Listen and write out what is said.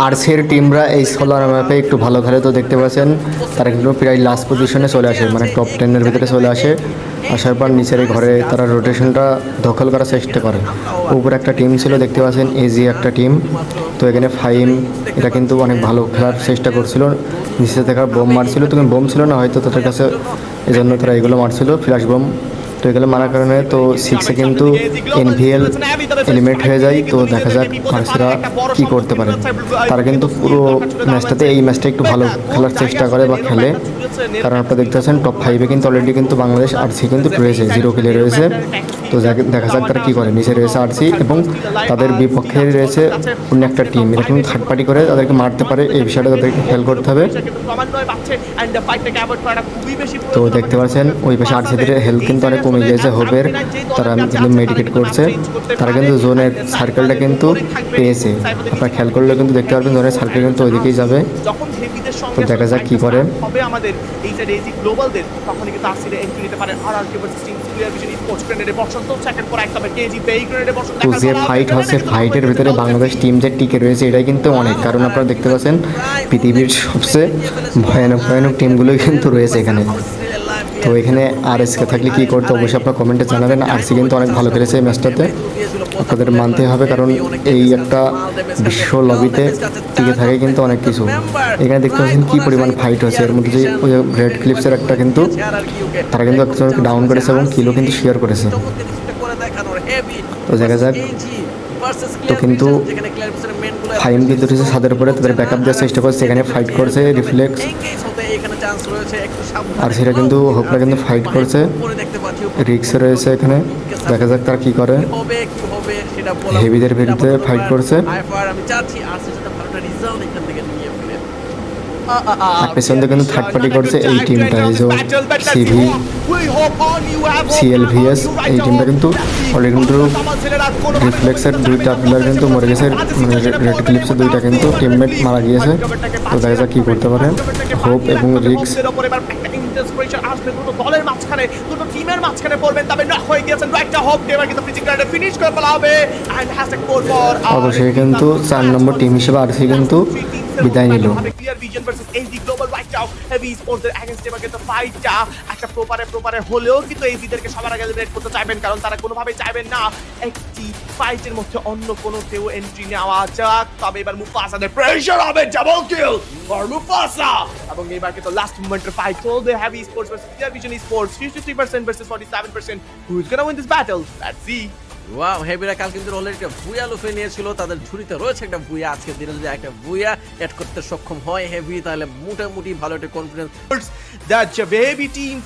আরসির টিমরা এই সোলার ম্যাপে একটু ভালো খেলে, তো দেখতে পাচ্ছেন তারা কিন্তু প্রায় লাস্ট পজিশনে চলে আসে, মানে টপ 10-এর ভিতরে চলে আসে। আসার পর নিচের এই ঘরে তারা রোটেশনটা দখল করার চেষ্টা করে। উপরে একটা টিম ছিল দেখতে পাচ্ছেন, এজি একটা টিম। তো এখানে ফাইম এটা কিন্তু অনেক ভালো খেলার চেষ্টা করছিল, নিচে থেকে বোম মারছিল, তখন বোম ছিল না হয়তো তাদের কাছে, এই জন্য তারা এগুলো মারছিল ফ্ল্যাশ বোম। তো এগুলো মারার কারণে তো 6-এ কিন্তু এনভিএল এলিমিনেট হয়ে যায়। তো দেখা যাক আরসিরা কী করতে পারে। তারা কিন্তু পুরো ম্যাচটাতে এই ম্যাচটা একটু ভালো খেলার চেষ্টা করে বা খেলে, কারণ আপনারা দেখতে পাচ্ছেন টপ 5-এ কিন্তু অলরেডি কিন্তু বাংলাদেশ আরসি কিন্তু রয়েছে, 0 কিলে রয়েছে। তো দেখা যাক তারা কী করে। নিচে রয়েছে আরসি এবং তাদের বিপক্ষে রয়েছে অন্য একটা টিম, এটা কিন্তু থার্ড পার্টি করে তাদেরকে মারতে পারে, এই বিষয়টা তাদেরকে খেয়াল করতে হবে। তো দেখতে পাচ্ছেন ওই পাশে আরসিদের হেলথ কিন্তু অনেক কমে গিয়েছে হোপের, তারা কিন্তু মেডিকেট করছে। তারা কিন্তু জোনের সার্কেলটা কিন্তু পেয়েছে, আপনারা খেয়াল করলে কিন্তু দেখতে পারবেন জোনের সার্কেল কিন্তু ওইদিকেই যাবে। তো দেখা যাক কী করে। হবে আমাদের এই সাইডে এজি গ্লোবালদের, তখনই কিন্তু আরসিরা এন্ট্রি নিতে পারে। আর আর কেবল স্টিং ক্লিয়ার ভিশন স্পোর্টস গ্রেনেডে বর্ষণ তো সেকেন্ড পর একদম কেজি বেই গ্রেনেডে বর্ষণ। তো যে ফাইট হচ্ছে, ফাইটের ভিতরে বাংলাদেশ টিম যে টিকে রয়েছে এটাই কিন্তু অনেক, কারণ আপনারা দেখতে পাচ্ছেন পৃথিবীর সবচেয়ে ভয়ানক ভয়ানক টিমগুলোই কিন্তু রয়েছে এখানে। তো এখানে আরএসকে থাকলে কী করতে অবশ্যই আপনারা কমেন্টে জানাবেন। আরসি কিন্তু অনেক ভালো খেলেছে এই ম্যাচটাতে, আপনাদের মানতে হবে, কারণ এই একটা বিশ্ব লবিতে টিকে থাকে কিন্তু অনেক কিছু। এখানে দেখতে পাচ্ছেন কী পরিমাণ ফাইট হচ্ছে, এর মধ্যে যে ওই রেড ক্লিপসের একটা কিন্তু তারা কিন্তু একজনকে ডাউন করেছে এবং কিলও কিন্তু শেয়ার করেছে। তো দেখা যাক। তো কিন্তু ফাইম কিন্তু রয়েছে ছাদের উপরে, তাদের ব্যাকআপ দেওয়ার চেষ্টা করছে, এখানে ফাইট করছে রিফ্লেক্স। আর সেটা কিন্তু হোকরা কিন্তু ফাইট করছে, রিক্সে রয়েছে এখানে। দেখা যাক তারা কী করে, হেভিদের বিরুদ্ধে ফাইট করছে। পেছনে কিন্তু থার্ড পার্টি করছে এই টিমটা, এই যে সিভি সিএলভিএস, এই টিমটা কিন্তু অলরেডি কিন্তু রিফ্লেক্সের 2টা প্লেয়ার কিন্তু মরে গেছে, মানে রেড ক্লিপসের 2টা কিন্তু টিমমেট মারা গিয়েছে। তো দেখা যাক কী করতে পারে হোপ এবং রিক্স। দলের মাঝখানে দুটো টিমের মাঝখানে পড়বেন, তবে নক হয়ে গিয়েছেন একটা হোপ এবার কিন্তু ফিজিক্যালি ফিনিশ করে ফেলা হবে। এন্ড হ্যাশট্যাগ কোড ফর অবশ্যই কিন্তু 4 নম্বর টিম হিসেবে আরসি কিন্তু বিদায় নিল। Clear vision versus AG global right now heavy স্পোর্টসের এগেইনস্ট এবার কিন্তু ফাইটটা একটা প্রপারে হলেও কিন্তু এজিদেরকে সবার আগে এলিমিনেট করতে চাইবেন, কারণ তারা কোনোভাবেই চাইবেন না একটি ফাইটের মধ্যে অন্য কোনো কেউ এন্ট্রি নেওয়া যাক। তবে এবার মুফাসাদের প্রেসার হবে, ডাবল কিল ফর মুফাসা। এবং এবার কিন্তু লাস্ট মোমেন্টের ফাইট চলবে Heavy Sports versus Clear Vision Sports, 53% versus 47%। Who is gonna win this battle? Let's see. Wow, হেভিরা কাল কিন্তু অলরেডি একটা ভুয়া লুফে নিয়েছিল, তাদের ঝুড়িতে রয়েছে একটা ভুয়া। আজকের দিনে যদি একটা ভুয়া অ্যাড করতে সক্ষম হয় হেভি, তাহলে মোটামুটি ভালো একটা confidence that's a baby team